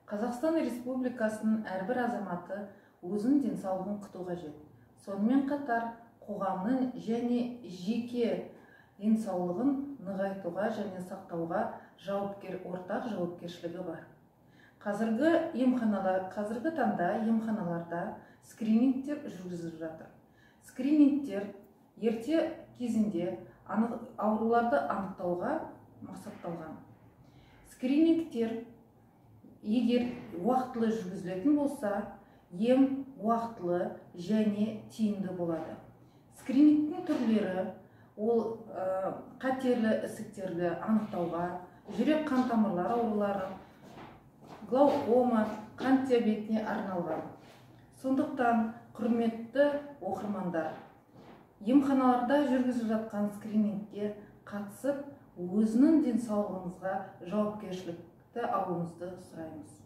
Қазақстан Республикасының әрбір азаматы өзінің денсаулығын күту қажет. Сонымен қатар қоғамның және жеке денсаулығын нығайтуға және сақтауға ортақ жауапкершілігі бар. Қазіргі таңда емханаларда скринингтер жүргізіліп жатыр. Скринингтер ерте кезінде ауруларды анықтауға мақсатталған. Скринингтер егер уақытылы жүргізілетін болса, ем уақытылы және тиімді болады. Скринингтің түрлері ол қатерлі ісіктерді анықтауға, жүрек қан тамырлары ауруларын, глаукома, қант диабетіне арналған. Сондықтан, құрметті оқырмандар, емханаларда жүргізіліп жатқан скринингке қатысып, өзінің денсаулығыңызға жауапкершілікті алуыңызды сұраймыз.